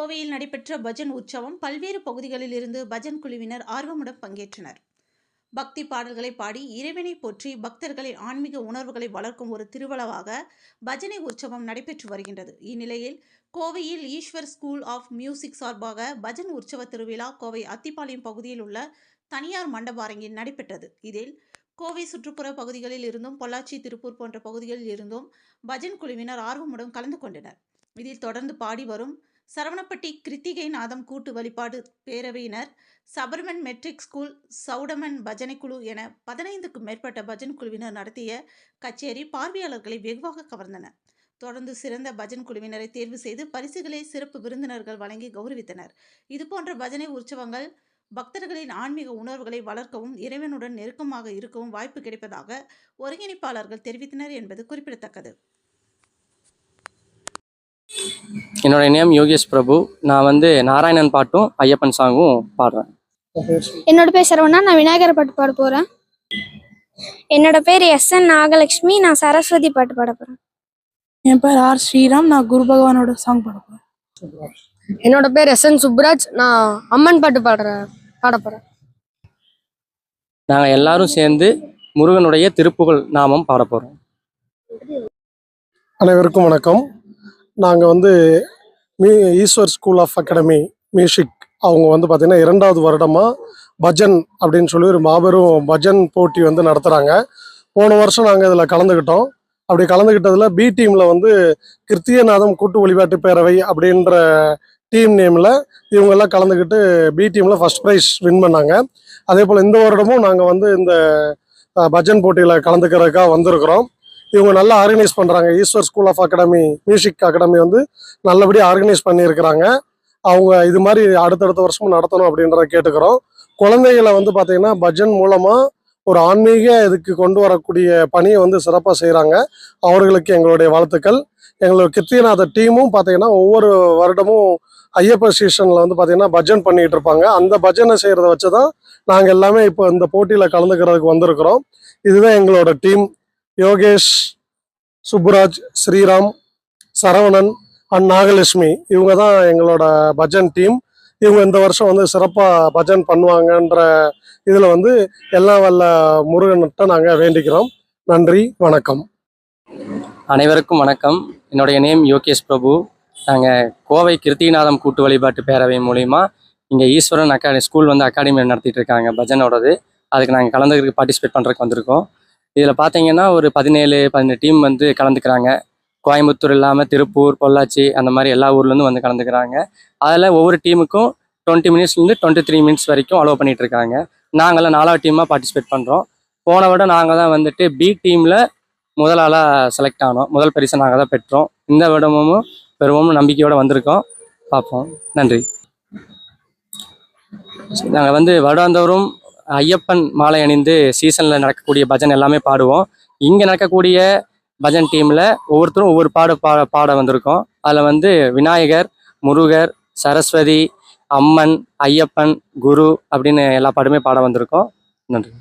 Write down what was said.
கோவையில் நடைபெற்ற பஜன் உற்சவம் பல்வேறு பகுதிகளில் இருந்து பஜன் குழுவினர் ஆர்வமுடன் பங்கேற்றனர். பக்தி பாடல்களை பாடி இறைவனை போற்றி பக்தர்களின் ஆன்மீக உணர்வுகளை வளர்க்கும் ஒரு திருவிழாவாக பஜனை உற்சவம் நடைபெற்று வருகின்றது. இந்நிலையில் கோவையில் ஈஸ்வர் ஸ்கூல் ஆஃப் மியூசிக் சார்பாக பஜன் உற்சவ திருவிழா கோவை அத்திப்பாளையம் பகுதியில் உள்ள தனியார் மண்டப அரங்கில் நடைபெற்றது. இதில் கோவை சுற்றுப்புற பகுதிகளில் இருந்தும் பொள்ளாச்சி, திருப்பூர் போன்ற பகுதிகளில் இருந்தும் பஜன் குழுவினர் ஆர்வமுடன் கலந்து கொண்டனர். இதில் தொடர்ந்து பாடி வரும் சரவணப்பட்டி கிருத்திகை நாதம் கூட்டு வழிபாடு பேரவையினர், சபர்மன் மெட்ரிக் ஸ்கூல், சவுடமன் பஜனை குழு என 15க்கும் மேற்பட்ட பஜன் குழுவினர் நடத்திய கச்சேரி பார்வையாளர்களை வெகுவாக கவர்ந்தன. தொடர்ந்து சிறந்த பஜன் குழுவினரை தேர்வு செய்து பரிசுகளை சிறப்பு விருந்தினர்கள் வழங்கி கௌரவித்தனர். இதுபோன்ற பஜனை உற்சவங்கள் பக்தர்களின் ஆன்மீக உணர்வுகளை வளர்க்கவும் இறைவனுடன் நெருக்கமாக இருக்கவும் வாய்ப்பு கிடைப்பதாக ஒருங்கிணைப்பாளர்கள் தெரிவித்தனர் என்பது குறிப்பிடத்தக்கது. என்னோட நேம் யோகேஷ் பிரபு. நான் நாராயணன் பாட்டும் ஐயப்பன் சாங்கும் பாடுறேன். என்னோட பேர் சரவணா. நான் விநாயகர் பாட்டு பாட போறேன். என்னோட பேர் SN நாகலட்சுமி. நான் சரஸ்வதி பாட்டு பாட போறேன். என் பேர் R ஸ்ரீராம். நான் குரு பகவானோட சாங் பாட போறேன். என்னோட பேர் SN சுப்ராஜ். நான் அம்மன் பாட்டு பாட போறேன். நாங்கள் எல்லாரும் சேர்ந்து முருகனுடைய திருப்புகழ் நாமம் பாட போறோம். அனைவருக்கும் வணக்கம். நாங்கள் Eswar school of academy music அவங்க பார்த்தீங்கன்னா 2வது வருடமாக பஜன் அப்படின்னு சொல்லி ஒரு மாபெரும் பஜன் போட்டி நடத்துகிறாங்க. போன வருஷம் நாங்கள் இதில் கலந்துக்கிட்டோம். அப்படி கலந்துக்கிட்டதில் பி டீமில் கிருத்தியநாதம் கூட்டு வழிபாட்டு பேரவை அப்படின்ற டீம் நேமில் இவங்கெல்லாம் கலந்துக்கிட்டு பி டீமில் ஃபஸ்ட் ப்ரைஸ் வின் பண்ணாங்க. அதே போல் இந்த வருடமும் நாங்கள் இந்த பஜன் போட்டியில் கலந்துக்கிறதுக்காக வந்திருக்கிறோம். இவங்க நல்லா ஆர்கனைஸ் பண்ணுறாங்க. Eswar school of academy music academy நல்லபடியாக ஆர்கனைஸ் பண்ணியிருக்கிறாங்க. அவங்க இது மாதிரி அடுத்தடுத்த வருஷமும் நடத்தணும் அப்படின்றத கேட்டுக்கிறோம். குழந்தைகளை பார்த்தீங்கன்னா பஜன் மூலமாக ஒரு ஆன்மீக இதுக்கு கொண்டு வரக்கூடிய பணியை சிறப்பாக செய்கிறாங்க. அவர்களுக்கு எங்களுடைய வாழ்த்துக்கள். எங்களோட கிருத்தியநாத டீமும் பார்த்தீங்கன்னா ஒவ்வொரு வருடமும் ஐயப்ப சீசனில் பார்த்தீங்கன்னா பஜன் பண்ணிகிட்டு இருப்பாங்க. அந்த பஜனை செய்கிறத வச்சு தான் நாங்கள் எல்லாமே இப்போ இந்த போட்டியில் கலந்துக்கிறதுக்கு வந்திருக்கிறோம். இதுதான் எங்களோட டீம். யோகேஷ், சுப்புராஜ், ஸ்ரீராம், சரவணன் அண்ட் நாகலட்சுமி இவங்க தான் எங்களோட பஜன் டீம். இவங்க இந்த வருஷம் சிறப்பாக பஜன் பண்ணுவாங்கன்ற இதில் எல்லாம் வல்ல முருகன்கிட்ட நாங்கள் வேண்டிக்கிறோம். நன்றி, வணக்கம். அனைவருக்கும் வணக்கம். என்னுடைய நேம் யோகேஷ் பிரபு. நாங்கள் கோவை கிருத்திகநாதம் கூட்டு வழிபாட்டு பேரவை மூலிமா இங்கே ஈஸ்வரன் ஸ்கூல் அகாடமி நடத்திட்டு இருக்காங்க பஜனோடது. அதுக்கு நாங்கள் கலந்துக்கிறதுக்கு பார்ட்டிசிபேட் பண்ணுறதுக்கு வந்திருக்கோம். இதில் பார்த்தீங்கன்னா ஒரு 17 டீம் கலந்துக்கிறாங்க. கோயம்புத்தூர் இல்லாமல் திருப்பூர், பொள்ளாச்சி அந்த மாதிரி எல்லா ஊர்லேருந்து கலந்துக்கிறாங்க. அதில் ஒவ்வொரு டீமுக்கும் 20 மினிட்ஸ்லேருந்து 23 மினிட்ஸ் வரைக்கும் அலோவ் பண்ணிகிட்டு இருக்காங்க. நாங்களாம் 4வது டீமாக பார்ட்டிசிபேட் பண்ணுறோம். போன விட நாங்கள் தான் பி டீமில் முதல் ஆளாக செலக்ட் ஆனோம். முதல் பரிசை நாங்கள் தான் பெற்றோம். இந்த விடமும் பெருவும் நம்பிக்கையோடு வந்திருக்கோம். பார்ப்போம். நன்றி. நாங்கள் வருடாந்தோறும் ஐயப்பன் மாலை அணிந்து சீசனில் நடக்கக்கூடிய பஜன் எல்லாமே பாடுவோம். இங்கே நடக்கக்கூடிய பஜன் டீமில் ஒவ்வொருத்தரும் ஒவ்வொரு பாட வந்திருக்கோம். அதில் விநாயகர், முருகர், சரஸ்வதி, அம்மன், ஐயப்பன், குரு அப்படின்னு எல்லா பாடுமே பாட வந்திருக்கோம். நன்றி.